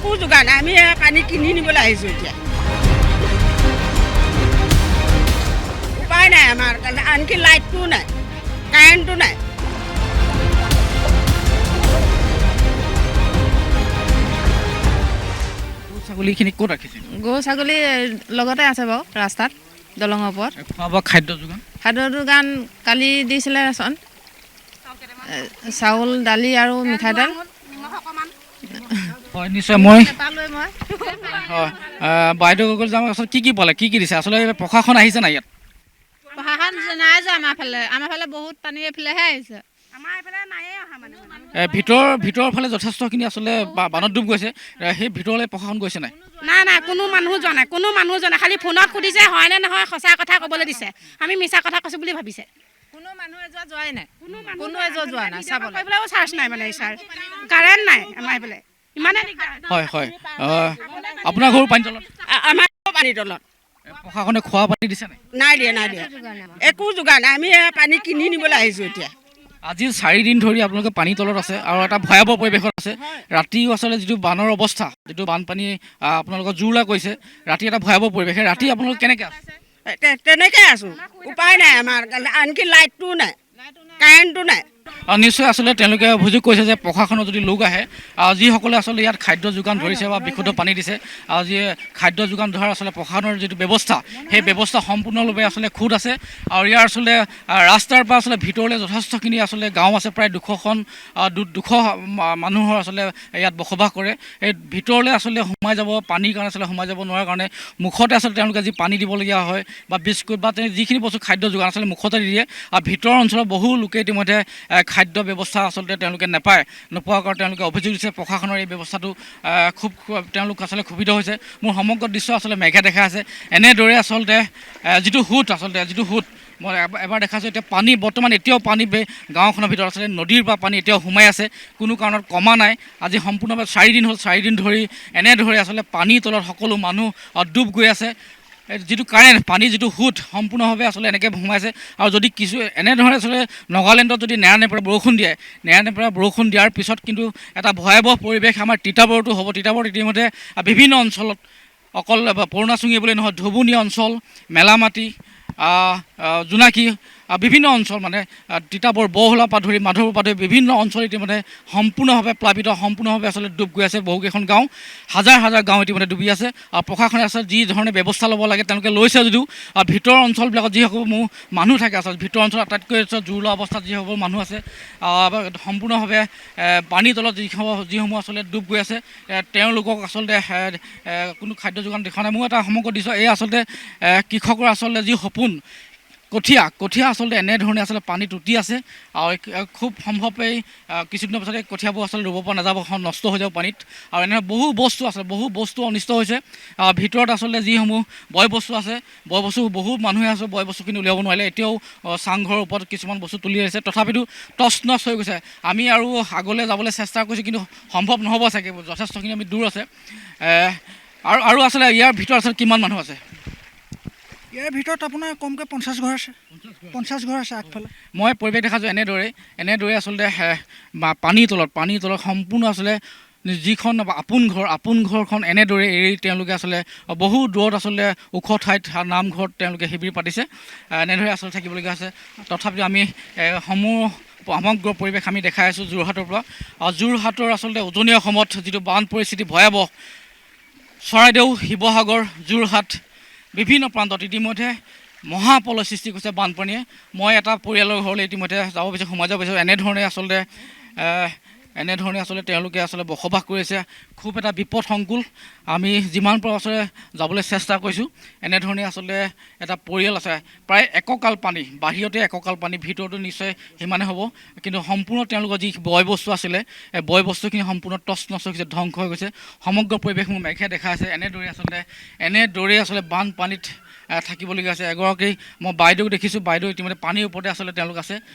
একো যোগাৰ নাই। আমি পানী কিনি নিবলৈ আহিছোঁ এতিয়া। উপায় নাই আমাৰ, আনকি লাইটটোও নাই, কাৰেণ্টটো নাই। ছাগলীখিনি ক'ত ৰাখিছে? গৰু ছাগলী লগতে আছে বাৰু ৰাস্তাত দলঙৰ ওপৰত। খোৱা বোৱা খাদ্য যোগান খাদ্যৰ যোগান কালি দিছিলে ৰেচন, চাউল দালি আৰু মিঠাই তেল। হয় নিশ্চয়। মই নাপালোৱে মই। হয় বাইদেউসকল যাম আচলতে কি পালে, কি দিছে? আচলতে প্ৰশাসন আহিছে নাই ইয়াত? প্ৰশাসন নাই যোৱা আমাৰ ফালে বহুত পানী এইফালেহে আহিছে। আমাৰ এইফালে নায়েই অহা মানে। ভিতৰৰ ফালে যথেষ্টখিনি আচলতে বানত ডুব গৈছে। সেই ভিতৰলৈ প্ৰশাসন গৈছে নাই? নাই কোনো মানুহ যোৱা নাই, কোনো মানুহ যোৱা নাই। খালি ফোনত সুধিছে হয়নে নহয়, সঁচা কথা ক'বলৈ দিছে। আমি মিছা কথা কৈছোঁ বুলি ভাবিছে। কোনো মানুহে যোৱাই নাই, কোনোৱে যোৱা নাই চাবলৈ। কৰিবলৈও চাৰ্জ নাই মানে, চাৰ্জ কাৰেণ্ট নাই আমাৰ এইফালে, ইমানে দিগদাৰ। হয় হয় আপোনাৰ ঘৰ পানী তলত? আমাৰ পানীৰ তলত। প্ৰশাসনে খোৱা পানী দিছে নাই? নাই দিয়া, একো যোগাৰ নাই। আমি পানী কিনি নিবলৈ আহিছোঁ এতিয়া। আজি 4 দিন ধৰি আপোনালোকে পানী তলত আছে আৰু এটা ভয়াৱহ পৰিৱেশত আছে। ৰাতিও আচলতে যিটো বানৰ অৱস্থা, যিটো বানপানী আপোনালোকৰ জোৰলা কৰিছে, ৰাতি এটা ভয়াৱহ পৰিৱেশ। ৰাতি আপোনালোক কেনেকৈ আছে? তেনেকৈ আছোঁ, উপায় নাই আমাৰ, আনকি লাইটটোও নাই, কাৰেণ্টটো নাই। নিশ্চয় আচলতে তেওঁলোকে অভিযোগ কৰিছে যে প্ৰশাসনৰ যদি লোক আহে, যিসকলে আচলতে ইয়াত খাদ্য যোগান ধৰিছে বা বিশুদ্ধ পানী দিছে, যি খাদ্য যোগান ধৰাৰ আচলতে প্ৰশাসনৰ যিটো ব্যৱস্থা, সেই ব্যৱস্থা সম্পূৰ্ণৰূপে আচলতে খুঁত আছে। আৰু ইয়াৰ আচলতে ৰাস্তাৰ পৰা আচলতে ভিতৰলৈ যথেষ্টখিনি আচলতে গাঁও আছে, প্ৰায় 200 মানুহৰ আচলতে ইয়াত বসবাস কৰে। এই ভিতৰলৈ আচলতে সোমাই যাব, পানীৰ কাৰণে আচলতে সোমাই যাব নোৱাৰাৰ কাৰণে মুখতে আচলতে তেওঁলোকে যি পানী দিবলগীয়া হয় বা বিস্কুট বা যিখিনি বস্তু খাদ্য যোগান আচলতে মুখতে দি দিয়ে। আৰু ভিতৰৰ অঞ্চলত বহু লোকে ইতিমধ্যে খাদ্য ব্যৱস্থা আচলতে তেওঁলোকে নোপোৱাৰ কাৰণে তেওঁলোকে অভিযোগ দিছে। প্ৰশাসনৰ এই ব্যৱস্থাটো তেওঁলোক আচলতে ক্ষুভিত হৈছে। মোৰ সমগ্ৰ দৃশ্য আচলতে মেঘে দেখা আছে। এনেদৰে আচলতে যিটো সোঁত মই এবাৰ দেখাইছোঁ। এতিয়া পানী বৰ্তমান এতিয়াও পানী গাঁওখনৰ ভিতৰত আচলতে নদীৰ পৰা পানী এতিয়াও সোমাই আছে, কোনো কাৰণত কমা নাই। আজি সম্পূৰ্ণভাৱে 4 দিন হ'ল, 4 দিন ধৰি এনেদৰে আচলতে পানীৰ তলত সকলো মানুহ ডুব গৈ আছে। যিটো কাৰেণ্ট, পানীৰ যিটো সোঁত সম্পূৰ্ণভাৱে আচলতে এনেকৈ সোমাইছে। আৰু যদি এনেধৰণে আচলতে নগালেণ্ডত যদি নেৰানেপেৰা বৰষুণ দিয়াৰ পিছত কিন্তু এটা ভয়াৱহ পৰিৱেশ আমাৰ তিতাবৰতো হ'ব। তিতাবৰত ইতিমধ্যে বিভিন্ন অঞ্চলত, অকল পৰুণাচুঙি বুলি নহয়, ধুবুনী অঞ্চল, মেলামাটি, জোনাকী, বিভিন্ন অঞ্চল মানে তিতাবৰ, বহলা পৰা ধৰি মাধৱৰ পৰা ধৰি বিভিন্ন অঞ্চল ইতিমধ্যে সম্পূৰ্ণভাৱে প্লাবিত, সম্পূৰ্ণভাৱে আচলতে ডুব গৈ আছে। বহুকেইখন গাঁও, হাজাৰ গাঁও ইতিমধ্যে ডুবি আছে। আৰু প্ৰশাসনে আচলতে যি ধৰণে ব্যৱস্থা ল'ব লাগে তেওঁলোকে লৈছে যদিও ভিতৰৰ অঞ্চলবিলাকত যিসকল মানুহ থাকে, আচলতে ভিতৰৰ অঞ্চলত আটাইতকৈ জোৰলা অৱস্থাত যিসকল মানুহ আছে, সম্পূৰ্ণভাৱে পানীৰ তলত যিসমূহ আচলতে ডুব গৈ আছে, তেওঁলোকক আচলতে কোনো খাদ্য যোগান দেখা নাই। মোৰ এটা সমগ্ৰ দৃশ্য এই আচলতে কৃষকৰ আচলতে যি সপোন, কঠীয়া আচলতে এনেধৰণে আচলতে পানীত উটি আছে। আৰু খুব সম্ভৱে কিছুদিনৰ পিছতে কঠীয়াবোৰ আচলতে ৰুব পৰা নাযাব, নষ্ট হৈ যাব পানীত। আৰু এনেধৰণে বহু বস্তু অনিষ্ট হৈছে। ভিতৰত আচলতে যিসমূহ বয় বস্তু আছে, বহু মানুহে আছে বয় বস্তুখিনি উলিয়াব নোৱাৰিলে। এতিয়াও চাংঘৰৰ ওপৰত কিছুমান বস্তু তুলি আহিছে, তথাপিতো টচ নচ হৈ গৈছে। আমি আৰু আগলৈ যাবলৈ চেষ্টা কৰিছোঁ, কিন্তু সম্ভৱ নহ'ব চাগে, যথেষ্টখিনি আমি দূৰ আছে। আৰু আচলতে ইয়াৰ ভিতৰত আচলতে কিমান মানুহ আছে? ইয়াৰ ভিতৰত আপোনাৰ কমকৈ 50 ঘৰ আছে, 50 ঘৰ আছে আগফালে। মই পৰিৱেশ দেখাইছোঁ এনেদৰে আচলতে পানীৰ তলত সম্পূৰ্ণ আচলতে যিখন আপোন ঘৰখন এনেদৰে এৰি তেওঁলোকে আচলতে বহু দূৰত আচলতে ওখ ঠাইত নামঘৰত তেওঁলোকে শিবিৰ পাতিছে। এনেদৰে আচলতে থাকিবলগীয়া আছে। তথাপিও আমি সমগ্ৰ পৰিৱেশ আমি দেখাই আছোঁ যোৰহাটৰ পৰা। যোৰহাটৰ আচলতে উজনি অসমত যিটো বান পৰিস্থিতি ভয়াৱহ, চৰাইদেউ, শিৱসাগৰ, যোৰহাট বিভিন্ন প্ৰান্তত ইতিমধ্যে মহাপ্ৰলয় সৃষ্টি কৰিছে বানপানীয়ে। মই এটা পৰিয়ালৰ ঘৰলৈ ইতিমধ্যে সোমাই যাব বিচাৰোঁ। এনেধৰণে আচলতে তেওঁলোকে আচলতে বসবাস কৰিছে। খুব এটা বিপদসংকুল। আমি যিমান পাৰোঁ আচলতে যাবলৈ চেষ্টা কৰিছোঁ। এনেধৰণে আচলতে এটা পৰিয়াল আছে, প্ৰায় একঁকাল পানী, বাহিৰতে একঁকাল পানী, ভিতৰতো নিশ্চয় সিমানে হ'ব। কিন্তু সম্পূৰ্ণ তেওঁলোকৰ যি বয় বস্তু আছিলে, এই বয় বস্তুখিনি সম্পূৰ্ণ টচ নচ হৈ গৈছে, ধ্বংস হৈ গৈছে। সমগ্ৰ পৰিৱেশ মোৰ মেঘে দেখা আছে। এনেদৰে আচলতে বানপানীত থাকিবলগীয়া আছে। এগৰাকী মই বাইদেউক দেখিছোঁ, বাইদেউ ইতিমধ্যে পানীৰ ওপৰতে আচলতে তেওঁলোক আছে।